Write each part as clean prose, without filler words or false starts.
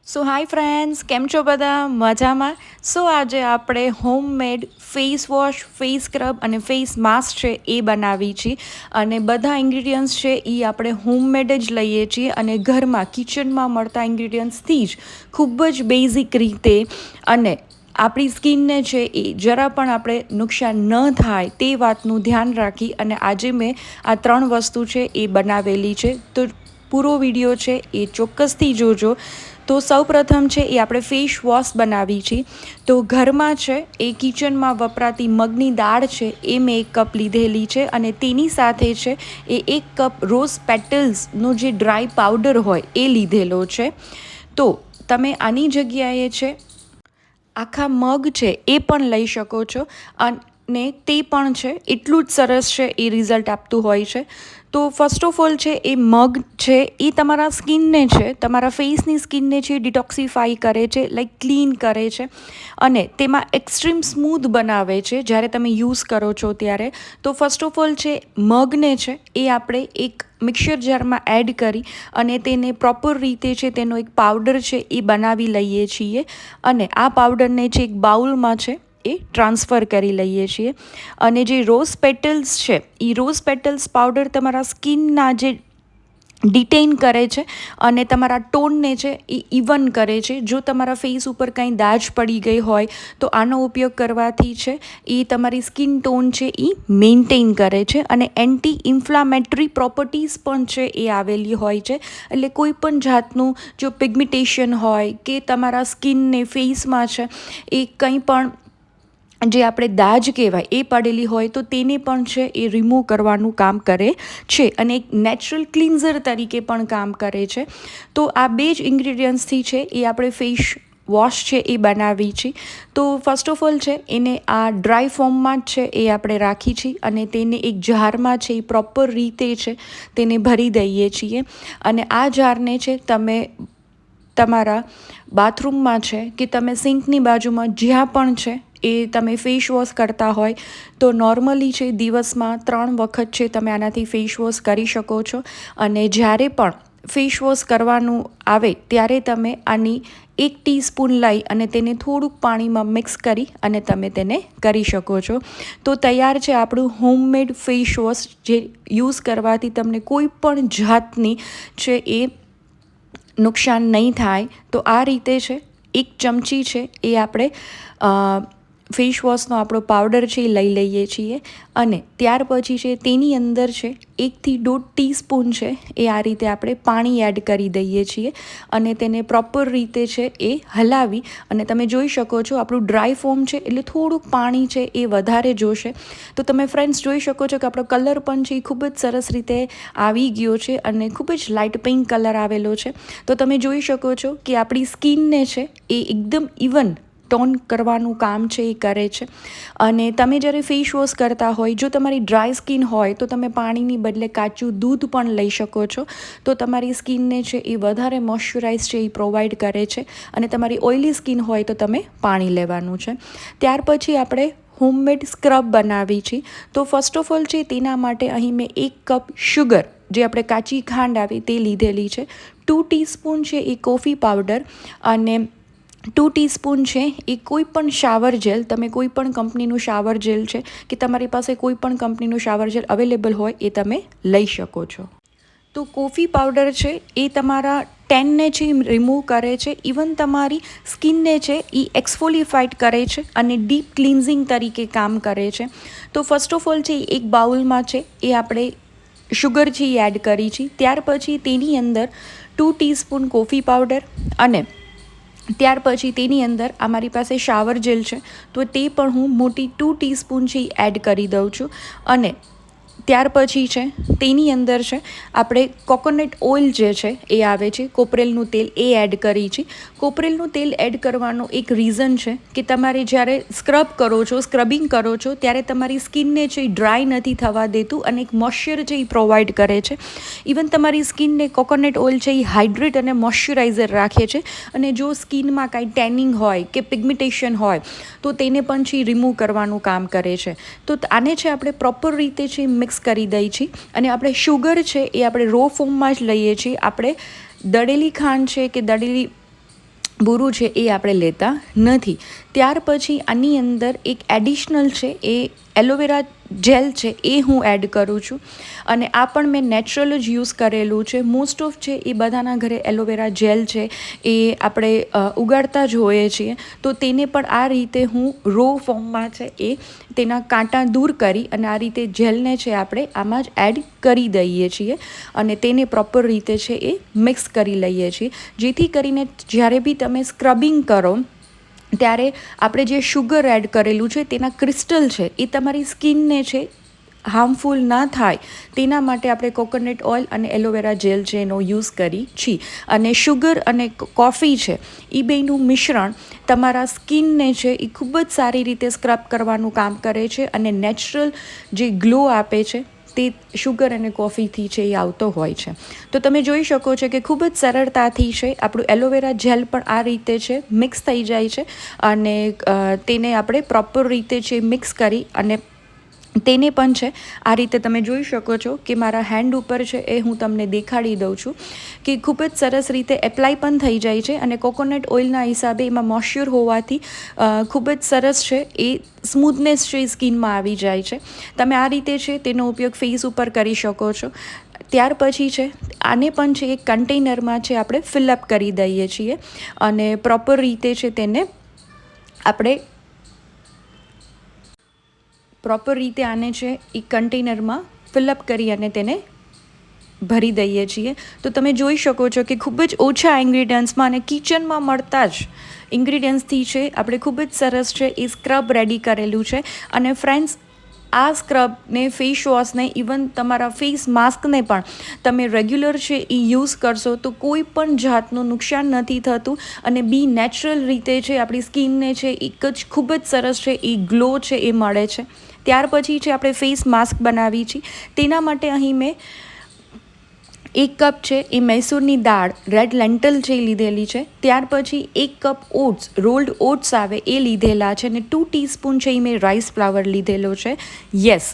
સો hi friends, કેમ છો બધા? મજામાં? સો આજે આપણે homemade face wash, face scrub અને ફેસ માસ્ક છે એ બનાવી છીએ. અને બધા ઇન્ગ્રીડિયન્ટ્સ છે એ આપણે હોમમેડ જ લઈએ છીએ અને ઘરમાં કિચનમાં મળતા ઇન્ગ્રીડિયન્ટ્સથી જ ખૂબ જ બેઝિક રીતે અને આપણી સ્કિનને છે એ જરા પણ આપણે નુકસાન ન થાય તે વાતનું ધ્યાન રાખી અને આજે મેં આ 3 વસ્તુ છે એ બનાવેલી છે. તો પૂરો વિડીયો છે એ ચોક્કસથી જોજો. તો સૌપ્રથમ છે એ આપણે ફેસ વોશ બનાવી છીએ. તો ઘરમાં છે એ કિચનમાં વપરાતી મગની દાળ છે એ મેં 1 કપ લીધેલી છે અને તેની સાથે છે એ 1 કપ રોઝ પેટલ્સનો જે ડ્રાય પાવડર હોય એ લીધેલો છે. તો તમે આની જગ્યાએ છે આખા મગ છે એ પણ લઈ શકો છો અને તે પણ છે એટલું જ સરસ છે એ રિઝલ્ટ આપતું હોય છે. તો ફર્સ્ટ ઓફ ઓલ છે એ મગ છે એ તમારા સ્કિનને છે, તમારા ફેસની સ્કિનને છે ડિટોક્સિફાઈ કરે છે, લાઈક ક્લીન કરે છે અને તેમાં એક્સ્ટ્રીમ સ્મૂથ બનાવે છે જ્યારે તમે યુઝ કરો છો ત્યારે. તો ફર્સ્ટ ઓફ ઓલ છે મગને છે એ આપણે એક મિક્સર જારમાં એડ કરી અને તેને પ્રોપર રીતે છે તેનો એક પાવડર છે એ બનાવી લઈએ છીએ અને આ પાવડરને છે એક બાઉલમાં છે એ ટ્રાન્સફર કરી લઈએ છીએ. અને જે રોઝ પેટલ્સ છે એ રોઝ પેટલ્સ પાવડર તમારા સ્કિનના જે ડિટેઇન કરે છે અને તમારા ટોનને છે એ ઇવન કરે છે. જો તમારા ફેસ ઉપર કંઈ દાજ પડી ગઈ હોય તો આનો ઉપયોગ કરવાથી છે એ તમારી સ્કિન ટોન છે એ મેન્ટેન કરે છે અને એન્ટી ઇન્ફ્લામેટરી પ્રોપર્ટીઝ પણ છે એ આવેલી હોય છે. એટલે કોઈ પણ જાતનું જો પિગમેન્ટેશન હોય કે તમારા સ્કિનને ફેસમાં છે એ કંઈ પણ જે આપણે દાજ કહેવાય એ પડેલી હોય તો તેને પણ છે એ રિમૂવ કરવાનું કામ કરે છે અને એક નેચરલ ક્લિન્ઝર તરીકે પણ કામ કરે છે. તો આ 2 જ ઇન્ગ્રીડિયન્ટ્સથી છે એ આપણે ફેસ વોશ છે એ બનાવી છીએ. તો ફર્સ્ટ ઓફ ઓલ છે એને આ ડ્રાય ફોર્મમાં જ છે એ આપણે રાખી છીએ અને તેને એક જારમાં છે એ પ્રોપર રીતે છે તેને ભરી દઈએ છીએ અને આ જારને છે તમે તમારા બાથરૂમમાં છે કે તમે સિંકની બાજુમાં જ્યાં પણ છે એ તમે ફેસ વોશ કરતા હોય તો નોર્મલી છે દિવસમાં 3 વખત છે તમે આનાથી ફેસ વોશ કરી શકો છો. અને જ્યારે પણ ફેસ વોશ કરવાનું આવે ત્યારે તમે આની 1 ટીસ્પૂન લઈ અને તેને થોડુંક પાણીમાં મિક્સ કરી અને તમે તેને કરી શકો છો. તો તૈયાર છે આપણું હોમમેડ ફેસ વોશ, જે યુઝ કરવાથી તમને કોઈ પણ જાતની છે એ નુકસાન નહીં થાય. તો આ રીતે છે 1 ચમચી છે એ આપણે ફેસ વોશનો આપણો પાવડર છે એ લઈ લઈએ છીએ અને ત્યાર પછી છે તેની અંદર છે 1 થી 1.5 ટીસ્પૂન છે એ આ રીતે આપણે પાણી એડ કરી દઈએ છીએ અને તેને પ્રોપર રીતે છે એ હલાવી અને તમે જોઈ શકો છો આપણું ડ્રાય ફોર્મ છે એટલે થોડુંક પાણી છે એ વધારે જોશે. તો તમે ફ્રેન્ડ્સ જોઈ શકો છો કે આપણો કલર પણ છે એ ખૂબ જ સરસ રીતે આવી ગયો છે અને ખૂબ જ લાઇટ પિંક કલર આવેલો છે. તો તમે જોઈ શકો છો કે આપણી સ્કિનને છે એ એકદમ ઇવન ટોન કરવાનું કામ છે એ કરે છે. અને તમે જ્યારે ફેસ વોશ કરતા હોય, જો તમારી ડ્રાય સ્કિન હોય તો તમે પાણીની બદલે કાચું દૂધ પણ લઈ શકો છો. તો તમારી સ્કિનને છે એ વધારે મોઇશ્ચરાઇઝ છે એ પ્રોવાઈડ કરે છે અને તમારી ઓઇલી સ્કિન હોય તો તમે પાણી લેવાનું છે. ત્યાર પછી આપણે હોમમેડ સ્ક્રબ બનાવી છીએ. તો ફર્સ્ટ ઓફ ઓલ છે તેના માટે અહીં મેં 1 કપ શુગર, જે આપણે કાચી ખાંડ આવે તે લીધેલી છે, 2 ટીસ્પૂન છે એ કોફી પાવડર અને 2 ટીસ્પૂન છે એ કોઈ પણ શાવર જેલ, તમે કોઈ પણ કંપનીનું શાવર જેલ છે કે તમારી પાસે કોઈ પણ કંપનીનું શાવર જેલ અવેલેબલ હોય એ તમે લઈ શકો છો. તો કોફી પાવડર છે એ તમારા ટેનને છે રિમૂવ કરે છે, ઇવન તમારી સ્કિનને છે એ એક્સફોલિફાઈડ કરે છે અને ડીપ ક્લિન્ઝિંગ તરીકે કામ કરે છે. તો ફર્સ્ટ ઓફ ઓલ છે એક બાઉલમાં છે એ આપણે શુગર છે એ એડ કરી છે. ત્યાર પછી તેની અંદર 2 ટીસ્પૂન કોફી પાવડર અને ત્યાર પછી તેની અંદર અમારી પાસે શાવર જેલ છે તો તે પણ હું મોટી 2 ટીસ્પૂન છે એ એડ કરી દઉં છું. અને ત્યાર પછી છે તેની અંદર છે આપણે કોકોનટ ઓઇલ જે છે એ આવે છે, કોપરેલનું તેલ, એ એડ કરી છે. કોપરેલનું તેલ એડ કરવાનો એક રીઝન છે કે તમારે જ્યારે સ્ક્રબ કરો છો, સ્ક્રબિંગ કરો છો ત્યારે તમારી સ્કિનને છે એ ડ્રાય નથી થવા દેતું અને એક મોઇશ્ચર છે એ પ્રોવાઈડ કરે છે. ઇવન તમારી સ્કિનને કોકોનટ ઓઇલ છે એ હાઇડ્રેટ અને મોઇશ્ચરાઇઝર રાખે છે અને જો સ્કિનમાં કાંઈ ટેનિંગ હોય કે પિગમેન્ટેશન હોય તો તેને પણ છે રિમૂવ કરવાનું કામ કરે છે. તો આને છે આપણે પ્રોપર રીતે છે મિક્સ કરી દઈએ છીએ અને આપણે શુગર છે એ આપણે રો ફોર્મમાં જ લઈએ છીએ. આપણે દળેલી ખાંડ છે કે દળેલી બુરું છે એ આપણે લેતા નથી. ત્યાર પછી આની અંદર એક એડિશનલ છે એ એલોવેરા જેલ છે એ હું એડ કરું છું. અને આ પણ મેં નેચરલ જ યુઝ કરેલું છે. મોસ્ટ ઓફ છે એ બધાના ઘરે એલોવેરા જેલ છે એ આપણે ઉગાડતા જ હોઈએ છીએ. તો તેને પણ આ રીતે હું રો ફોર્મમાં છે એ તેના કાંટા દૂર કરી અને આ રીતે જેલને છે આપણે આમાં જ એડ કરી દઈએ છીએ અને તેને પ્રોપર રીતે છે એ મિક્સ કરી લઈએ છીએ, જેથી કરીને જ્યારે બી તમે સ્ક્રબિંગ કરો ત્યારે આપણે જે શુગર એડ કરેલું છે તેના ક્રિસ્ટલ છે એ તમારી સ્કિનને છે હાર્મફુલ ના થાય તેના માટે આપણે કોકોનટ ઓઇલ અને એલોવેરા જેલ છે એનો યુઝ કરી છીએ. અને શુગર અને કોફી છે એ બેનું મિશ્રણ તમારા સ્કિનને છે એ ખૂબ જ સારી રીતે સ્ક્રબ કરવાનું કામ કરે છે અને નેચરલ જે ગ્લો આપે છે તે શુગર અને કોફીથી છે એ આવતો હોય છે. તો તમે જોઈ શકો છો કે ખૂબ જ સરળતાથી છે આપણું એલોવેરા જેલ પણ આ રીતે છે મિક્સ થઈ જાય છે અને તેને આપણે પ્રોપર રીતે છે મિક્સ કરી અને તેને પણ છે આ રીતે તમે જોઈ શકો છો કે મારા હેન્ડ ઉપર છે એ હું તમને દેખાડી દઉં છું કે ખૂબ જ સરસ રીતે એપ્લાય પણ થઈ જાય છે અને કોકોનટ ઓઇલના હિસાબે એમાં મોઇશ્ચર હોવાથી ખૂબ જ સરસ છે એ સ્મૂથનેસ છે એ સ્કિનમાં આવી જાય છે. તમે આ રીતે છે તેનો ઉપયોગ ફેસ ઉપર કરી શકો છો. ત્યાર પછી છે આને પણ છે એક કન્ટેનરમાં છે આપણે ફિલઅપ કરી દઈએ છીએ અને પ્રોપર રીતે છે તેને આપણે આને છે એ કન્ટેનરમાં ફિલઅપ કરી અને તેને ભરી દઈએ છીએ. તો તમે જોઈ શકો છો કે ખૂબ જ ઓછા ઇન્ગ્રીડિયન્ટ્સમાં અને કિચનમાં મળતા જ ઇન્ગ્રીડિયન્ટ્સથી છે આપણે ખૂબ જ સરસ છે એ સ્ક્રબ રેડી કરેલું છે. અને ફ્રેન્ડ્સ, આ સ્ક્રબને ફેસ વોશને ઇવન તમારા ફેસ માસ્કને પણ તમે રેગ્યુલર છે એ યુઝ કરશો તો કોઈ પણ જાતનું નુકસાન નથી થતું અને બી નેચરલ રીતે છે આપણી સ્કિનને છે એક જ ખૂબ જ સરસ છે એ ગ્લો છે એ મળે છે. ત્યાર પછી છે આપણે ફેસ માસ્ક બનાવી છીએ. તેના માટે અહીં મેં 1 કપ છે એ મૈસૂરની દાળ રેડ લેન્ટલ છે એ લીધેલી છે. ત્યાર પછી 1 કપ ઓટ્સ, રોલ્ડ ઓટ્સ આવે એ લીધેલા છે અને 2 ટીસ્પૂન છે એ મેં રાઈસ ફ્લાવર લીધેલો છે. યસ,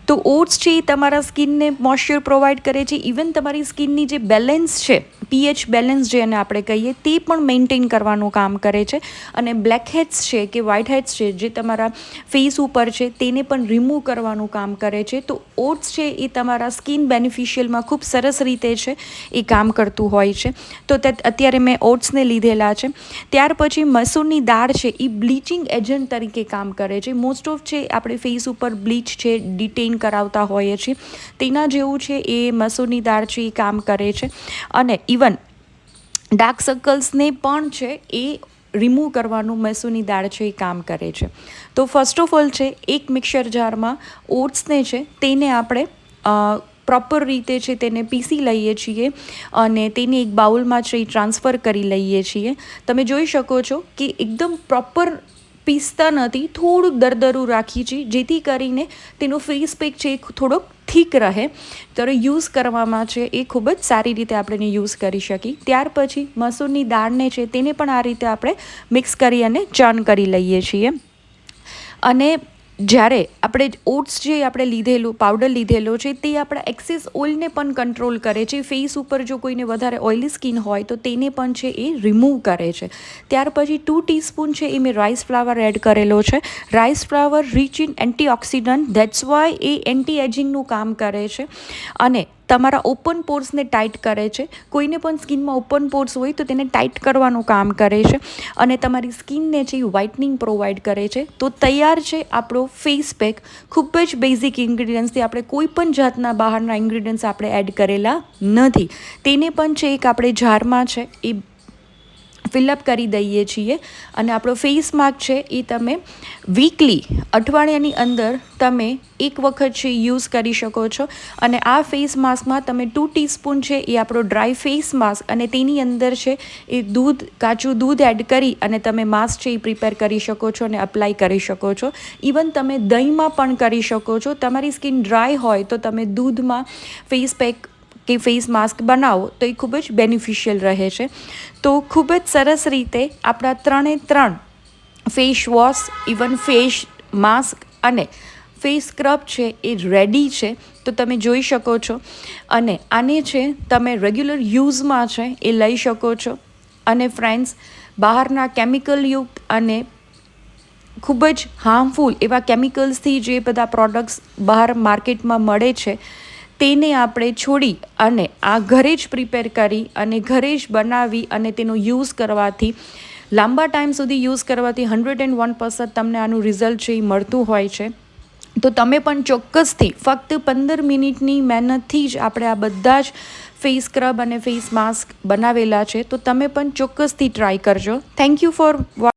તો ઓટ્સ છે એ તમારા સ્કિનને મોઇશ્ચર પ્રોવાઈડ કરે છે. ઇવન તમારી સ્કિનની જે બેલેન્સ છે, પીએચ બેલેન્સ જેને આપણે કહીએ, તે પણ મેન્ટેન કરવાનું કામ કરે છે. અને બ્લેક હેડ્સ છે કે વ્હાઇટ હેડ્સ છે જે તમારા ફેસ ઉપર છે તેને પણ રિમૂવ કરવાનું કામ કરે છે. તો ઓટ્સ છે એ તમારા સ્કિન બેનિફિશિયલમાં ખૂબ સરસ રીતે છે એ કામ કરતું હોય છે. તો અત્યારે મેં ઓટ્સને લીધેલા છે. ત્યાર પછી મસૂરની દાળ છે એ બ્લીચિંગ એજન્ટ તરીકે કામ કરે છે. મોસ્ટ ઓફ છે આપણે ફેસ ઉપર બ્લીચ છે ડિટેન કરાવતા હોઈએ છીએ, તેના જેવું છે એ મસૂરની દાળ છે એ કામ કરે છે. અને ઇવન ડાર્ક સર્કલ્સને પણ છે એ રિમૂવ કરવાનું મસૂરની દાળ છે એ કામ કરે છે. તો ફર્સ્ટ ઓફ ઓલ છે એક મિક્સર જારમાં ઓટ્સને છે તેને આપણે પ્રોપર રીતે છે તેને પીસી લઈએ છીએ અને તેને એક બાઉલમાં છે ટ્રાન્સફર કરી લઈએ છીએ. તમે જોઈ શકો છો કે એકદમ પ્રોપર પીસતા નથી, થોડુંક દરદરું રાખીએ છીએ જેથી કરીને તેનો ફેસ પેક છે એ થોડોક ઠીક રહે, ત્યારે યુઝ કરવામાં છે એ ખૂબ જ સારી રીતે આપણે યુઝ કરી શકીએ. ત્યાર પછી મસૂરની દાળને છે તેને પણ આ રીતે આપણે મિક્સ કરી અને ચર્ન કરી લઈએ છીએ. અને જ્યારે આપણે ઓટ્સ જે આપણે લીધેલું પાવડર લીધેલો છે તે આપણા એક્સેસ ઓઇલને પણ કંટ્રોલ કરે છે. ફેસ ઉપર જો કોઈને વધારે ઓઇલી સ્કિન હોય તો તેને પણ છે એ રિમૂવ કરે છે. ત્યાર પછી 2 ટીસ્પૂન છે એ મેં રાઈસ ફ્લાવર એડ કરેલો છે. Rice flower rich in antioxidant, that's why એ એન્ટી એજિંગનું કામ કરે છે અને તમારા ઓપન પોર્સને ટાઈટ કરે છે. કોઈને પણ સ્કિનમાં ઓપન પોર્સ હોય તો તેને ટાઈટ કરવાનું કામ કરે છે અને તમારી સ્કિનને છે એ વ્હાઇટનિંગ પ્રોવાઈડ કરે છે. તો તૈયાર છે આપણો ફેસ પેક. ખૂબ જ બેઝિક ઇન્ગ્રીડિયન્ટ્સથી, આપણે કોઈ પણ જાતના બહારના ઇન્ગ્રીડિયન્ટ્સ આપણે એડ કરેલા નથી. તેને પણ છે એક આપણે જારમાં છે એ ફિલઅપ કરી દઈએ છીએ અને આપણો ફેસ માસ્ક છે એ તમે વીકલી, અઠવાડિયાની અંદર તમે એક વખત છે યુઝ કરી શકો છો. અને આ ફેસ માસ્કમાં તમે 2 ટીસ્પૂન છે એ આપણો ડ્રાય ફેસ માસ્ક અને તેની અંદર છે એ કાચું દૂધ એડ કરી અને તમે માસ્ક છે એ પ્રિપેર કરી શકો છો અને અપ્લાય કરી શકો છો. ઇવન તમે દહીંમાં પણ કરી શકો છો. તમારી સ્કિન ડ્રાય હોય તો તમે દૂધમાં ફેસ પેક કે ફેસ માસ્ક બનાવો તો એ ખૂબ જ બેનિફિશિયલ રહે છે. તો ખૂબ જ સરસ રીતે આપણા 3 face wash, even face mask અને ફેસ સ્ક્રબ છે એ રેડી છે. તો તમે જોઈ શકો છો અને આને છે તમે રેગ્યુલર યુઝમાં છે એ લઈ શકો છો અને ફ્રેન્ડ્સ, બહારના કેમિકલયુક્ત અને ખૂબ જ હાર્મફુલ એવા કેમિકલ્સથી જે બધા પ્રોડક્ટ્સ બહાર માર્કેટમાં મળે છે તેને આપણે છોડી અને આ ઘરે જ પ્રિપેર કરી અને ઘરે જ બનાવી અને તેનો યુઝ કરવાથી, લાંબા ટાઈમ સુધી યુઝ કરવાથી 101% તમને આનું રિઝલ્ટ છે એ મળતું હોય છે. તો તમે પણ ચોક્કસથી ફક્ત 15 મિનિટની મહેનતથી જ આપણે આ બધા જ ફેસ સ્ક્રબ અને ફેસ માસ્ક બનાવેલા છે. તો તમે પણ ચોક્કસથી ટ્રાય કરજો. Thank you for